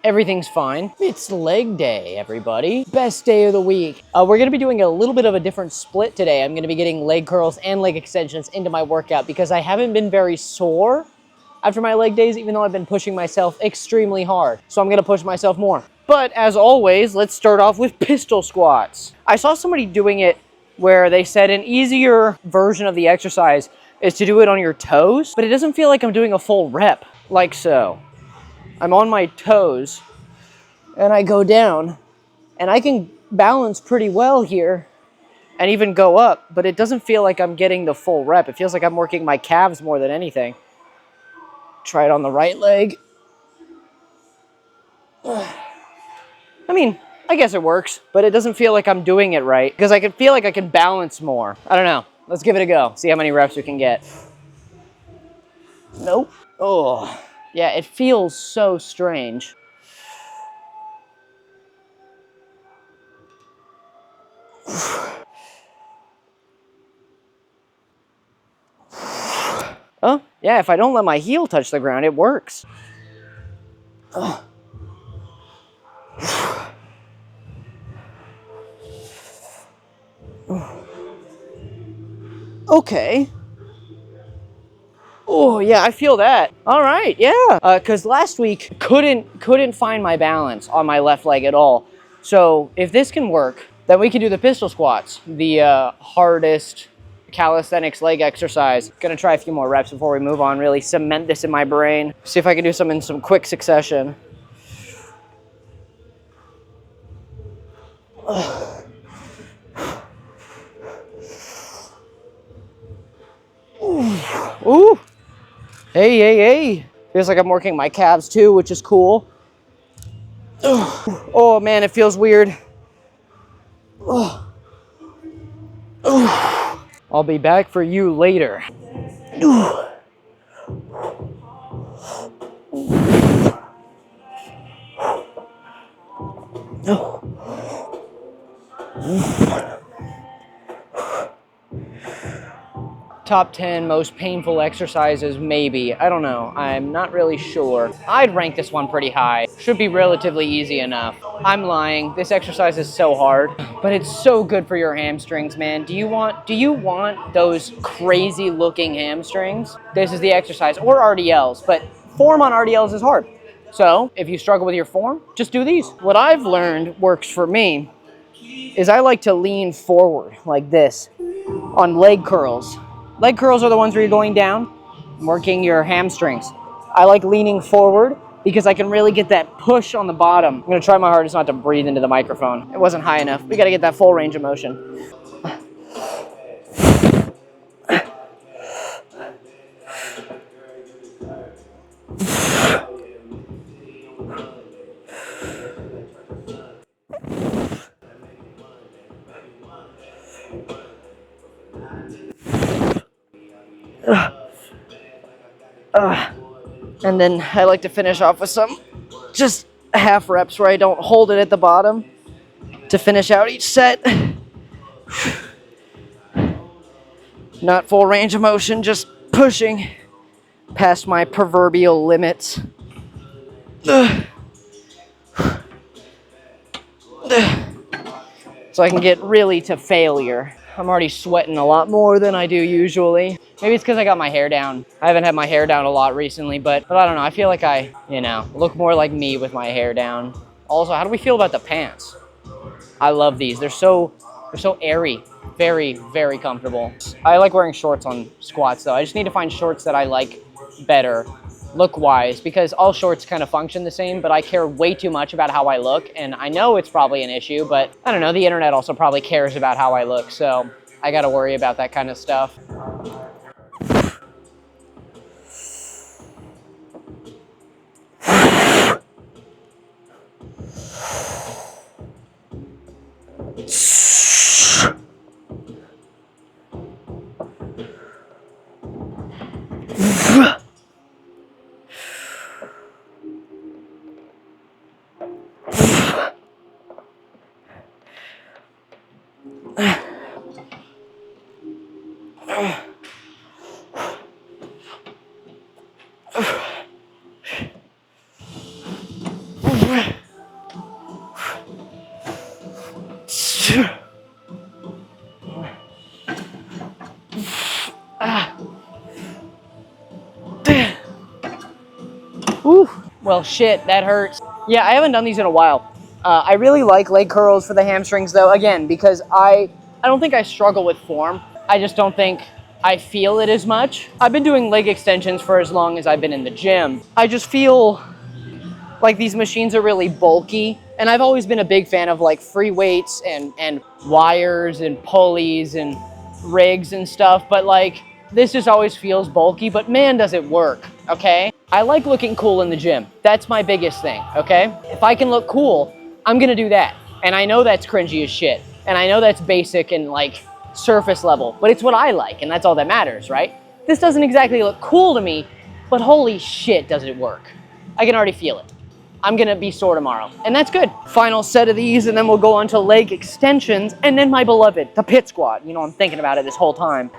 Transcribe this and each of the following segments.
everything's fine. It's leg day, everybody. Best day of the week. We're gonna be doing a little bit of a different split today. I'm gonna be getting leg curls and leg extensions into my workout because I haven't been very sore after my leg days, even though I've been pushing myself extremely hard. So I'm gonna push myself more. But as always, let's start off with pistol squats. I saw somebody doing it where they said an easier version of the exercise is to do it on your toes, but it doesn't feel like I'm doing a full rep, like so. I'm on my toes, and I go down, and I can balance pretty well here, and even go up, but it doesn't feel like I'm getting the full rep. It feels like I'm working my calves more than anything. Try it on the right leg. I mean, I guess it works, but it doesn't feel like I'm doing it right, because I can feel like I can balance more. I don't know. Let's give it a go. See how many reps we can get. Nope. Oh, yeah, it feels so strange. Oh, yeah, if I don't let my heel touch the ground, it works. Okay. Oh, yeah, I feel that. All right, yeah. Because last week, couldn't find my balance on my left leg at all. So if this can work, then we can do the pistol squats, the hardest calisthenics leg exercise. Gonna try a few more reps before we move on, really cement this in my brain. See if I can do some in some quick succession. Ooh. Hey, hey, hey. Feels like I'm working my calves too, which is cool. Oh man, it feels weird. I'll be back for you later. Top 10 most painful exercises, maybe. I don't know. I'm not really sure. I'd rank this one pretty high. Should be relatively easy enough. I'm lying. This exercise is so hard, but it's so good for your hamstrings, man. Do you want those crazy looking hamstrings? This is the exercise, or RDLs, but form on RDLs is hard. So if you struggle with your form, just do these. What I've learned works for me is I like to lean forward like this on leg curls. Leg curls are the ones where you're going down, working your hamstrings. I like leaning forward because I can really get that push on the bottom. I'm gonna try my hardest not to breathe into the microphone. It wasn't high enough. We gotta get that full range of motion. And then I like to finish off with some just half reps where I don't hold it at the bottom to finish out each set. Not full range of motion, just pushing past my proverbial limits. So I can get really to failure. I'm already sweating a lot more than I do usually. Maybe it's because I got my hair down. I haven't had my hair down a lot recently, but I don't know. I feel like I, look more like me with my hair down. Also, how do we feel about the pants? I love these. They're so airy. Very, very comfortable. I like wearing shorts on squats though. I just need to find shorts that I like better look-wise, because all shorts kind of function the same, but I care way too much about how I look, and I know it's probably an issue, but I don't know, the internet also probably cares about how I look, so I gotta worry about that kind of stuff. Whew. Well, shit, that hurts. Yeah, I haven't done these in a while. I really like leg curls for the hamstrings, though, again, because I don't think I struggle with form. I just don't think I feel it as much. I've been doing leg extensions for as long as I've been in the gym. I just feel like these machines are really bulky, and I've always been a big fan of like free weights and wires and pulleys and rigs and stuff, but like this just always feels bulky, but man, does it work, okay? I like looking cool in the gym. That's my biggest thing, okay? If I can look cool, I'm gonna do that. And I know that's cringy as shit, and I know that's basic and like surface level, but it's what I like, and that's all that matters, right? This doesn't exactly look cool to me, but holy shit, does it work. I can already feel it. I'm gonna be sore tomorrow, and that's good. Final set of these, and then we'll go on to leg extensions, and then my beloved, the pit squat. You know, I'm thinking about it this whole time.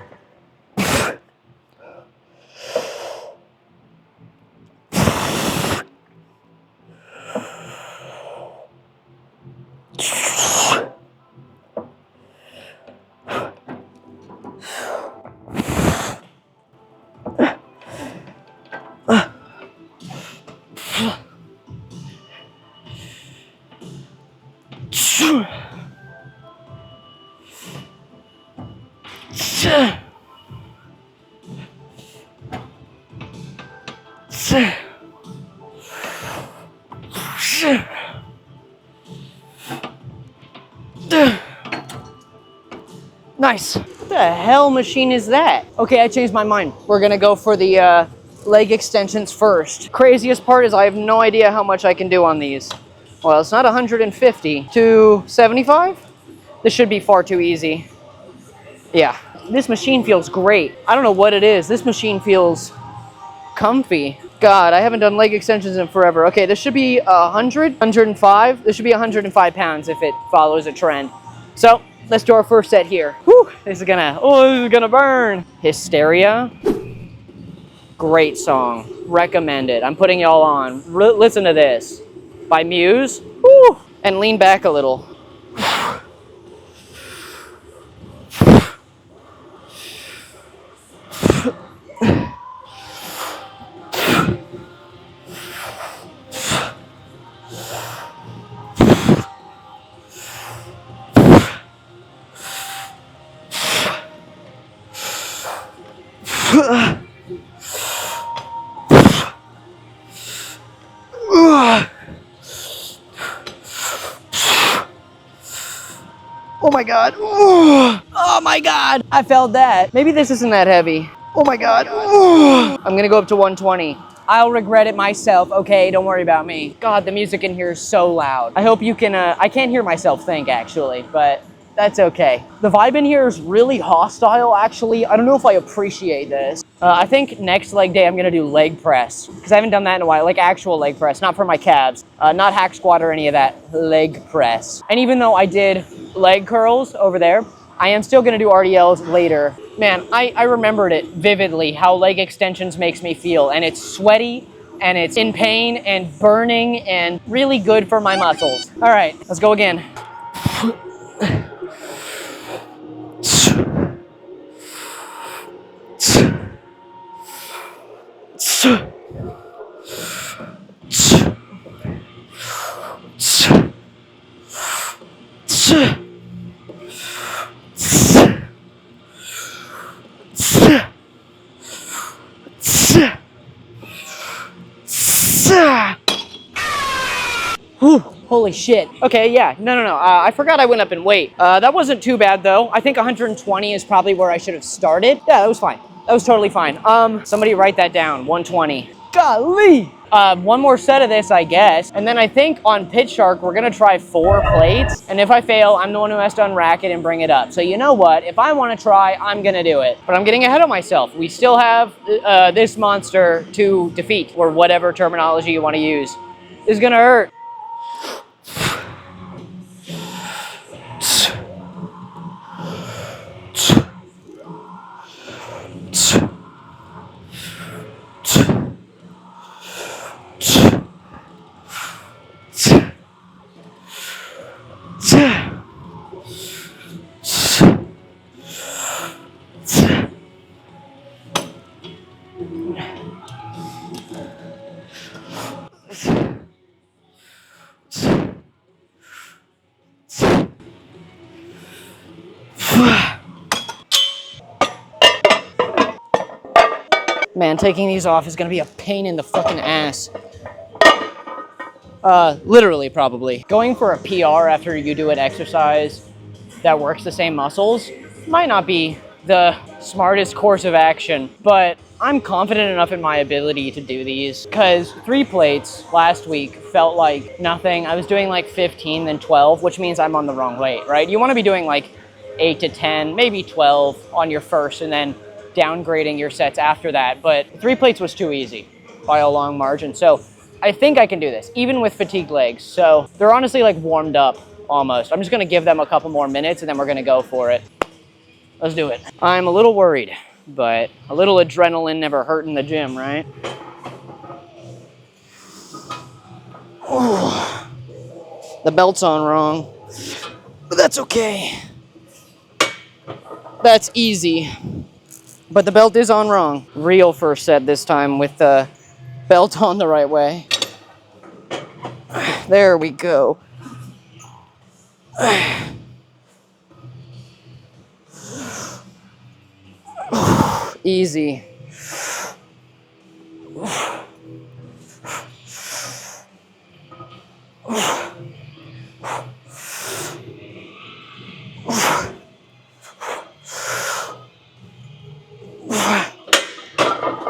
Nice. What the hell machine is that? Okay, I changed my mind. We're gonna go for the leg extensions first. Craziest part is I have no idea how much I can do on these. Well, it's not 150 to 75. This should be far too easy. Yeah, this machine feels great. I don't know what it is. This machine feels comfy. God, I haven't done leg extensions in forever. Okay, this should be 100, 105. This should be 105 pounds if it follows a trend. So let's do our first set here. Whew, this is gonna burn. Hysteria. Great song. Recommend it. I'm putting y'all on. Listen to this. By Muse. Whew. And lean back a little. Oh my God. Oh my God. I felt that. Maybe this isn't that heavy. Oh my God. I'm gonna go up to 120. I'll regret it myself, okay? Don't worry about me. God, the music in here is so loud. I hope you can, I can't hear myself think actually, but that's okay. The vibe in here is really hostile actually. I don't know if I appreciate this. I think next leg day I'm gonna do leg press because I haven't done that in a while, like actual leg press, not for my calves, not hack squat or any of that, leg press. And even though I did leg curls over there, I am still gonna do RDLs later. Man, I remembered it vividly how leg extensions makes me feel, and it's sweaty and it's in pain and burning and really good for my muscles. All right, let's go again. Whew, holy shit. Okay, yeah, no. I forgot I went up in weight. That wasn't too bad though. I think 120 is probably where I should have started. Yeah, that was fine. That was totally fine. Somebody write that down, 120. Golly! One more set of this, I guess. And then I think on Pit Shark, we're gonna try 4 plates. And if I fail, I'm the one who has to unrack it and bring it up. So you know what? If I wanna try, I'm gonna do it. But I'm getting ahead of myself. We still have this monster to defeat, or whatever terminology you wanna use. This is gonna hurt. man, taking these off is gonna be a pain in the fucking ass. Literally, probably. Going for a PR after you do an exercise that works the same muscles might not be the smartest course of action, but I'm confident enough in my ability to do these because 3 plates last week felt like nothing. I was doing like 15, then 12, which means I'm on the wrong weight, right? You want to be doing like 8 to 10, maybe 12 on your first and then downgrading your sets after that. But 3 plates was too easy by a long margin. So I think I can do this, even with fatigued legs. So they're honestly like warmed up almost. I'm just gonna give them a couple more minutes and then we're gonna go for it. Let's do it. I'm a little worried, but a little adrenaline never hurt in the gym, right? Oh, the belt's on wrong, but that's okay. That's easy, but the belt is on wrong. Real first set this time with the belt on the right way. There we go. Easy.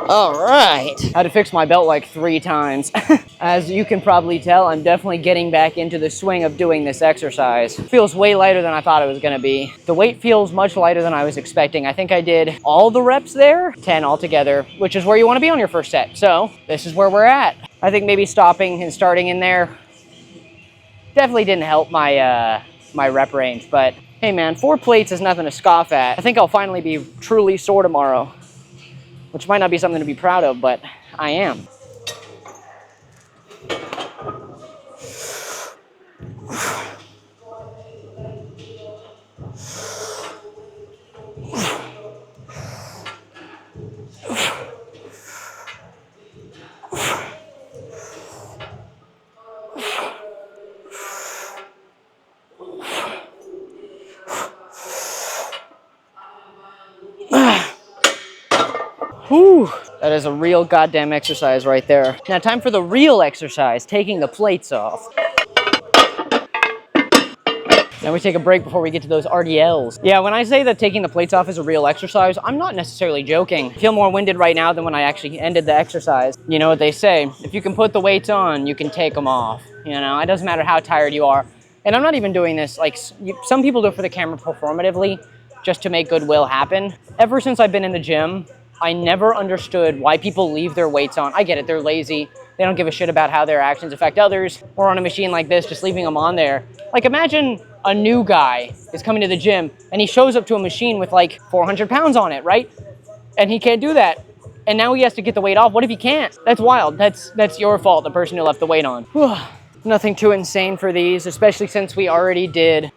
All right. I had to fix my belt like 3 times. As you can probably tell, I'm definitely getting back into the swing of doing this exercise. It feels way lighter than I thought it was gonna be. The weight feels much lighter than I was expecting. I think I did all the reps there, 10 altogether, which is where you wanna be on your first set. So this is where we're at. I think maybe stopping and starting in there definitely didn't help my, my rep range, but hey man, 4 plates is nothing to scoff at. I think I'll finally be truly sore tomorrow, which might not be something to be proud of, but I am. Whew, that is a real goddamn exercise right there. Now time for the real exercise, taking the plates off. Now we take a break before we get to those RDLs. Yeah, when I say that taking the plates off is a real exercise, I'm not necessarily joking. I feel more winded right now than when I actually ended the exercise. You know what they say, if you can put the weights on, you can take them off. You know, it doesn't matter how tired you are. And I'm not even doing this, like, some people do it for the camera performatively, just to make goodwill happen. Ever since I've been in the gym, I never understood why people leave their weights on. I get it, they're lazy. They don't give a shit about how their actions affect others. Or on a machine like this, just leaving them on there. Like imagine a new guy is coming to the gym and he shows up to a machine with like 400 pounds on it, right? And he can't do that. And now he has to get the weight off. What if he can't? That's wild. That's your fault, the person who left the weight on. Nothing too insane for these, especially since we already did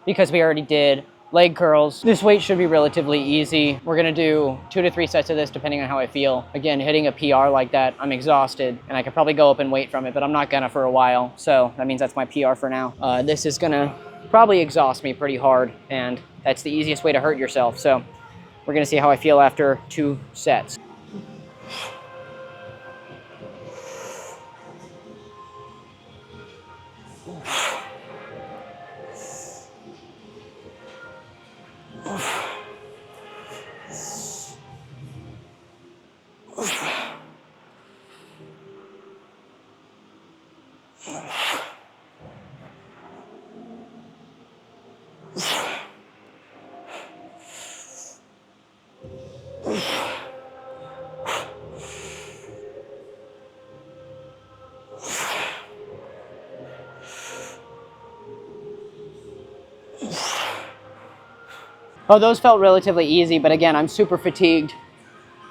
leg curls. This weight should be relatively easy. We're gonna do 2 to 3 sets of this depending on how I feel. Again, hitting a PR like that, I'm exhausted and I could probably go up in weight from it, but I'm not gonna for a while. So that means that's my PR for now. This is gonna probably exhaust me pretty hard and that's the easiest way to hurt yourself. So we're gonna see how I feel after 2 sets. Oh, those felt relatively easy, but again, I'm super fatigued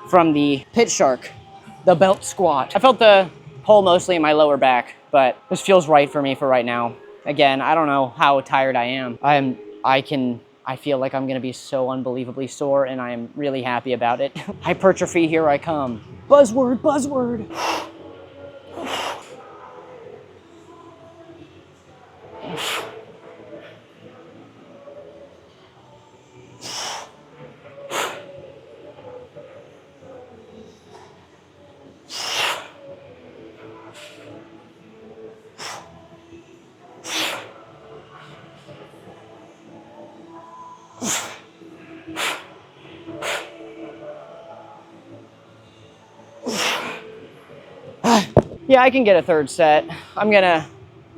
from the pit shark, the belt squat. I felt the pull mostly in my lower back, but this feels right for me for right now. Again, I don't know how tired I am. I feel like I'm gonna be so unbelievably sore and I am really happy about it. Hypertrophy, here I come. Buzzword, buzzword. Yeah, I can get a third set. I'm gonna,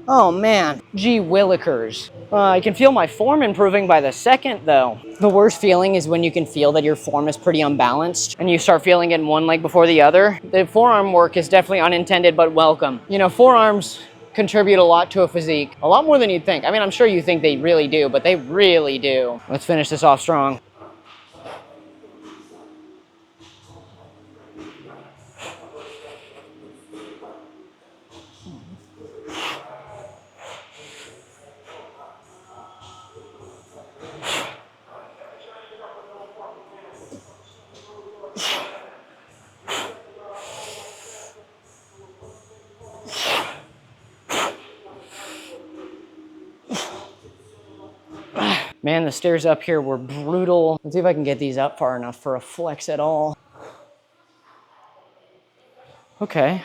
oh man, gee willikers. I can feel my form improving by the second though. The worst feeling is when you can feel that your form is pretty unbalanced and you start feeling it in one leg before the other. The forearm work is definitely unintended but welcome. You know, forearms contribute a lot to a physique. A lot more than you'd think. I mean, I'm sure you think they really do, but they really do. Let's finish this off strong. Man, the stairs up here were brutal. Let's see if I can get these up far enough for a flex at all. Okay.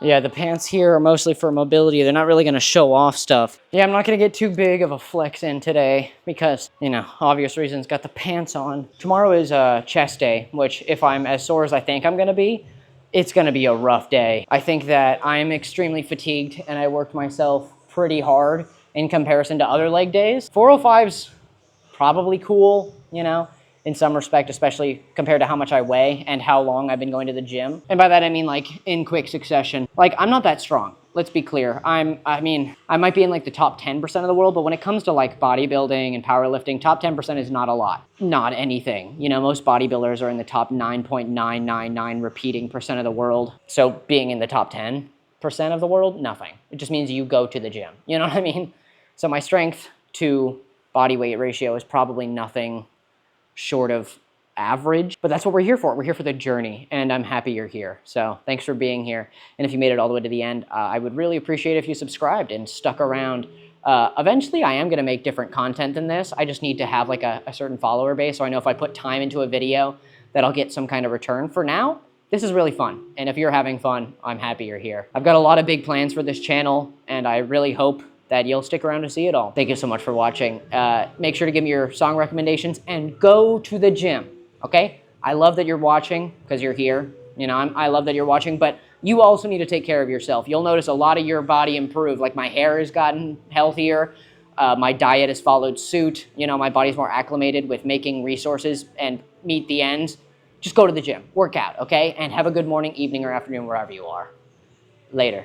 Yeah, the pants here are mostly for mobility. They're not really gonna show off stuff. Yeah, I'm not gonna get too big of a flex in today because, you know, obvious reasons, got the pants on. Tomorrow is chest day, which if I'm as sore as I think I'm gonna be, it's gonna be a rough day. I think that I'm extremely fatigued and I worked myself pretty hard in comparison to other leg days. 405's probably cool, you know, in some respect, especially compared to how much I weigh and how long I've been going to the gym. And by that, I mean like in quick succession. Like I'm not that strong. Let's be clear. I might be in like the top 10% of the world, but when it comes to like bodybuilding and powerlifting, top 10% is not a lot. Not anything. You know, most bodybuilders are in the top 9.999 repeating percent of the world. So being in the top 10% of the world, nothing. It just means you go to the gym. You know what I mean? So my strength to body weight ratio is probably nothing short of average, but that's what we're here for. We're here for the journey, and I'm happy you're here. So thanks for being here. And if you made it all the way to the end, I would really appreciate if you subscribed and stuck around. Eventually, I am going to make different content than this. I just need to have like a certain follower base, so I know if I put time into a video that I'll get some kind of return. For now, this is really fun, and if you're having fun, I'm happy you're here. I've got a lot of big plans for this channel, and I really hope that you'll stick around to see it all. Thank you so much for watching. Make sure to give me your song recommendations and go to the gym, okay? I love that you're watching because you're here. You know, I love that you're watching, but you also need to take care of yourself. You'll notice a lot of your body improve. Like my hair has gotten healthier. My diet has followed suit. You know, my body's more acclimated with making resources and meet the ends. Just go to the gym, work out, okay? And have a good morning, evening, or afternoon, wherever you are. Later.